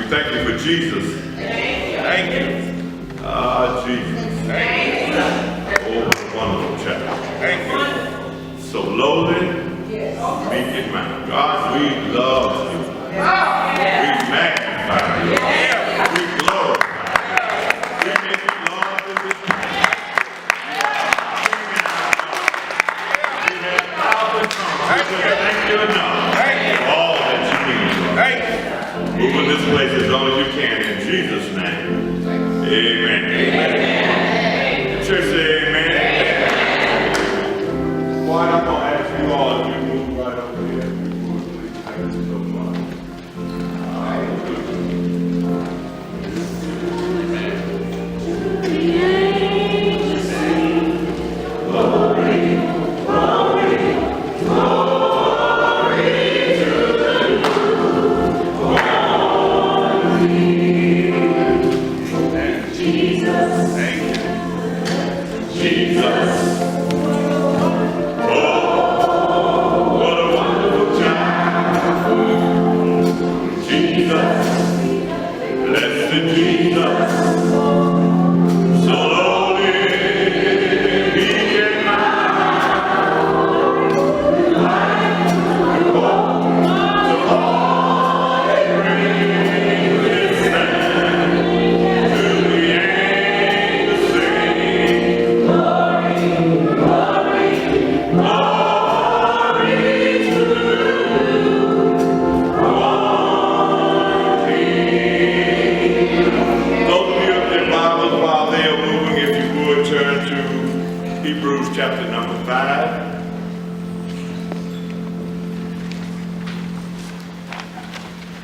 thank you for Jesus. Thank you. Ah, Jesus. Thank you. Oh, wonderful chapter. Thank you. So lowly, meek in mind. God, we love you. We magnify you. We glorify you. We make you Lord in this place. We have power to come. We can thank you enough. All that you need. Thank you. Move in this place as long as you can. In Jesus' name. Amen. Amen. Church say amen. Boy, I'm going to ask you all if you move right over here. If you would, please. Thank you so much.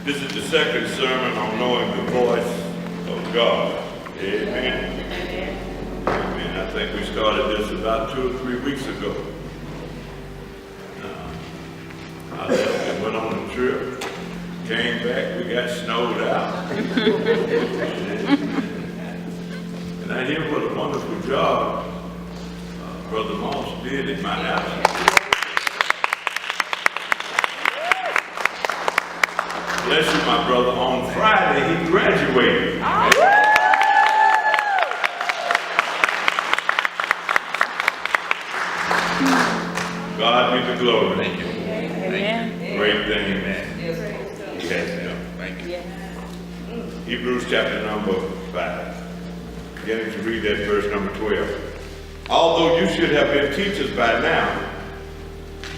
This is the second sermon on knowing the voice of God. Amen. Amen. I think we started this about 2 or 3 weeks ago. I left and went on a trip. Came back, we got snowed out. And I hear what a wonderful job Brother Moss did in my absence. Bless you, my brother. On Friday, he graduated. God be the glory. Thank you. Thank you. Great thing, amen. Yes, thank you. Hebrews chapter number 5. Beginning to read that verse number 12. Although you should have been teachers by now,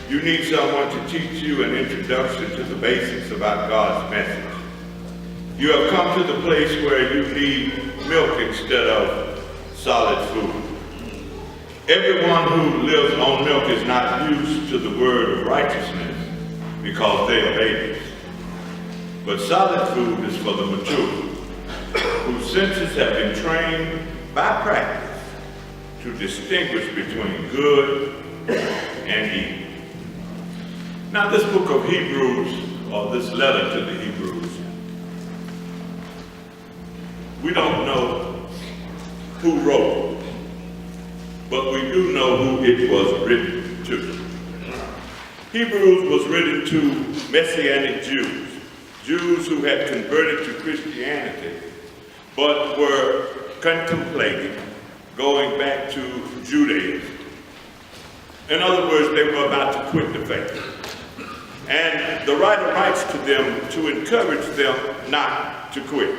you need someone to teach you an introduction to the basics about God's message. You have come to the place where you need milk instead of solid food. Everyone who lives on milk is not used to the word of righteousness because they are babies. But solid food is for the mature, whose senses have been trained by practice to distinguish between good and evil. Now this book of Hebrews, or this letter to the Hebrews, we don't know who wrote it, but we do know who it was written to. Hebrews was written to Messianic Jews, Jews who had converted to Christianity, but were contemplating going back to Judaism. In other words, they were about to quit the faith. And the writer writes to them to encourage them not to quit.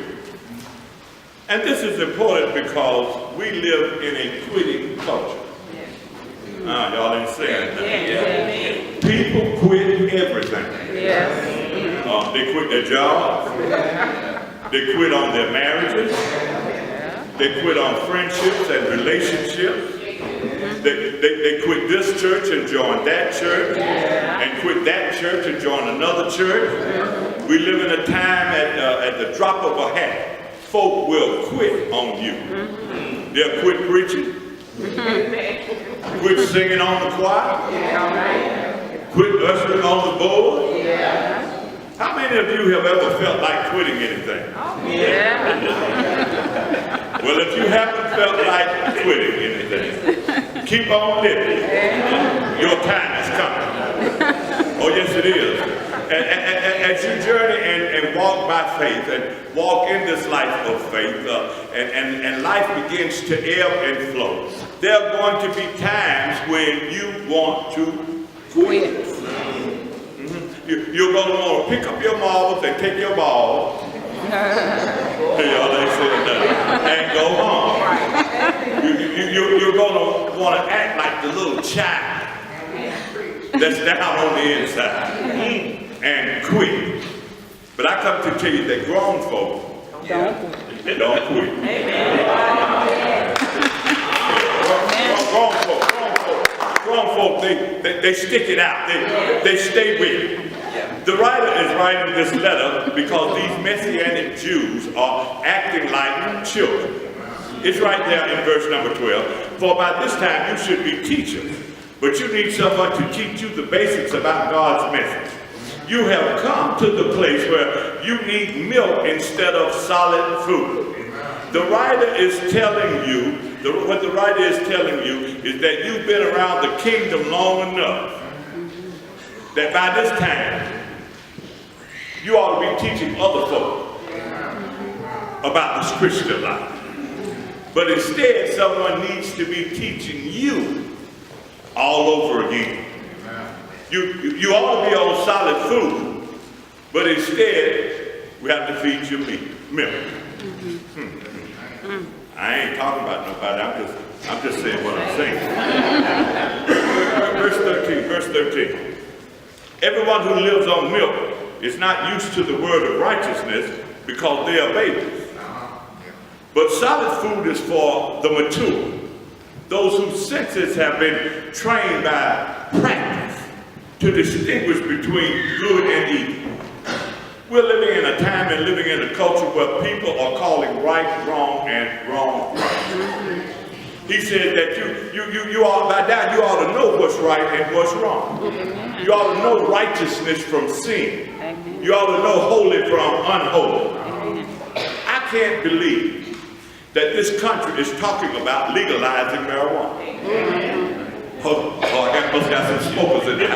And this is important because we live in a quitting culture. Y'all ain't saying that. People quit everything. They quit their jobs. They quit on their marriages. They quit on friendships and relationships. They quit this church and join that church, and quit that church and join another church. We live in a time at the drop of a hat, folk will quit on you. They'll quit preaching, quit singing on the choir, quit ushering on the board. How many of you have ever felt like quitting anything? Well, if you haven't felt like quitting anything, keep on living. Your time is coming. Oh, yes, it is. As you journey and walk by faith and walk in this life of faith, and life begins to ebb and flow, there are going to be times when you want to quit. You're going to want to pick up your marbles and take your ball. Y'all ain't saying nothing. And go home. You're going to want to act like the little child that's down on the inside and quit. But I come to tell you that grown folk don't quit. Grown folk, they stick it out. They stay with it. The writer is writing this letter because these Messianic Jews are acting like children. It's right there in verse number 12. For by this time you should be teachers, but you need someone to teach you the basics about God's message. You have come to the place where you need milk instead of solid food. The writer is telling you, what the writer is telling you is that you've been around the kingdom long enough that by this time you ought to be teaching other folk about this Christian life. But instead, someone needs to be teaching you all over again. You ought to be on solid food, but instead, we have to feed you milk. I ain't talking about nobody. I'm just saying what I'm saying. Verse 13. Everyone who lives on milk is not used to the word of righteousness because they are babies. But solid food is for the mature, those whose senses have been trained by practice to distinguish between good and evil. We're living in a time and living in a culture where people are calling right wrong and wrong right. He said that you ought, by now you ought to know what's right and what's wrong. You ought to know righteousness from sin. You ought to know holy from unholy. I can't believe that this country is talking about legalizing marijuana. Oh, I must have some smokers in there.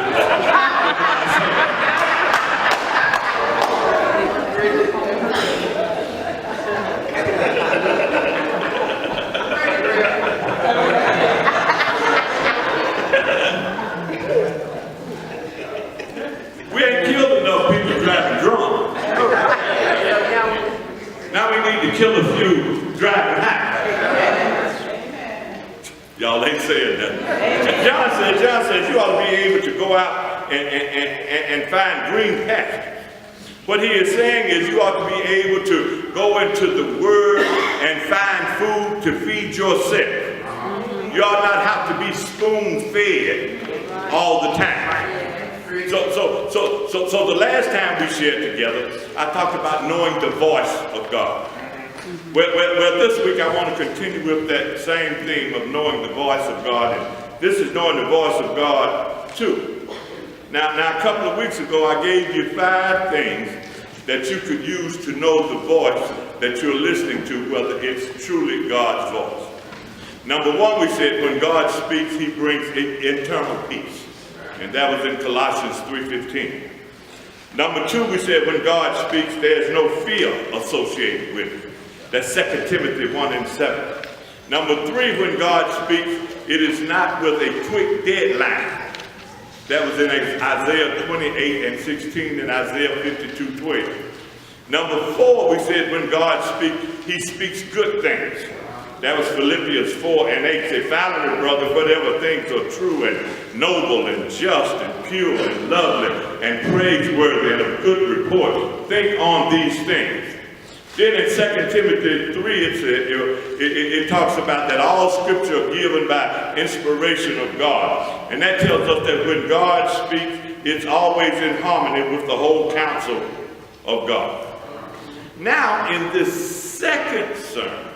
We ain't killed enough people driving drunk. Now we need to kill a few driving high. Y'all ain't saying that. John says you ought to be able to go out and find green pastures. What he is saying is you ought to be able to go into the Word and find food to feed yourself. You ought not have to be spoon-fed all the time. So the last time we shared together, I talked about knowing the voice of God. Well, this week I want to continue with that same theme of knowing the voice of God. And this is knowing the voice of God too. Now a couple of weeks ago, I gave you 5 things that you could use to know the voice that you're listening to, whether it's truly God's voice. Number 1, we said when God speaks, he brings internal peace. And that was in Colossians 3:15. Number 2, we said when God speaks, there's no fear associated with it. That's 2 Timothy 1:7. Number 3, when God speaks, it is not with a quick deadline. That was in Isaiah 28:16 and Isaiah 52:12. Number 4, we said when God speaks, he speaks good things. That was Philippians 4:8. Say, finally, brother, whatever things are true and noble and just and pure and lovely and praiseworthy and of good report, think on these things. Then in 2 Timothy 3, it talks about that all scripture are given by inspiration of God. And that tells us that when God speaks, it's always in harmony with the whole counsel of God. Now, in this second sermon,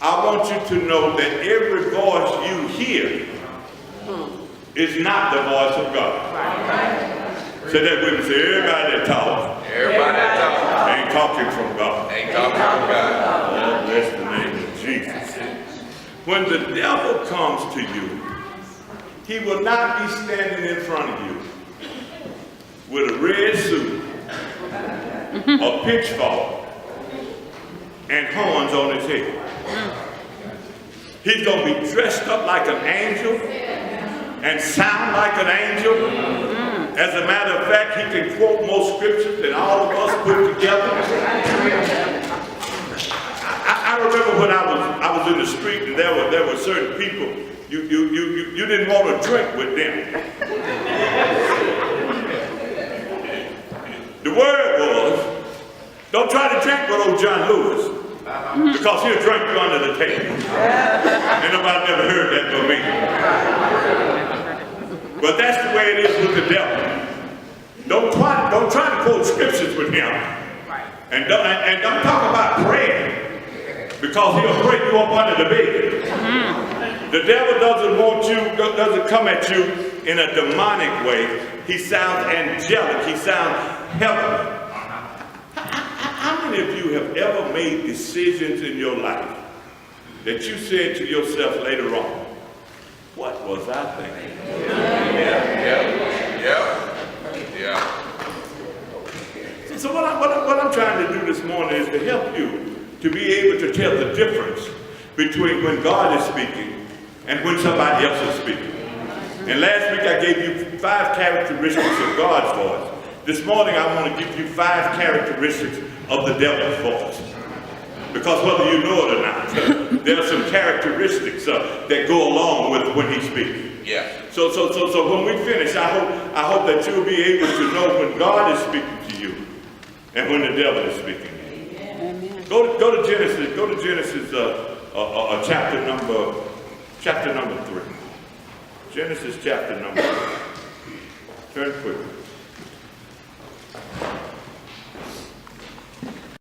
I want you to know that every voice you hear is not the voice of God. Say that with me. Say, everybody that talks. Everybody that talks. Ain't talking from God. Ain't talking from God. Oh, bless the name of Jesus. When the devil comes to you, he will not be standing in front of you. with a red suit, a pitchfork, and horns on his head. He's going to be dressed up like an angel and sound like an angel. As a matter of fact, he can quote more scriptures than all of us put together. I remember when I was in the street and there were certain people you didn't want to drink with them. The word was, don't try to drink with old John Lewis, because he'll drink you under the table. Ain't nobody never heard that but me. But that's the way it is with the devil. Don't try to quote scriptures with him. And don't talk about prayer, because he'll break you up under the bed. The devil doesn't come at you in a demonic way. He sounds angelic. He sounds heavenly. How many of you have ever made decisions in your life that you said to yourself later on, what was I thinking? Yeah. So what I'm trying to do this morning is to help you to be able to tell the difference between when God is speaking and when somebody else is speaking. And last week I gave you 5 characteristics of God's voice. This morning I want to give you 5 characteristics of the devil's voice. Because whether you know it or not, there are some characteristics that go along with when he's speaking. Yeah. So when we finish, I hope that you'll be able to know when God is speaking to you and when the devil is speaking to you. Amen. Go to Genesis. Go to Genesis chapter number 3. Genesis chapter number 3. Turn quickly.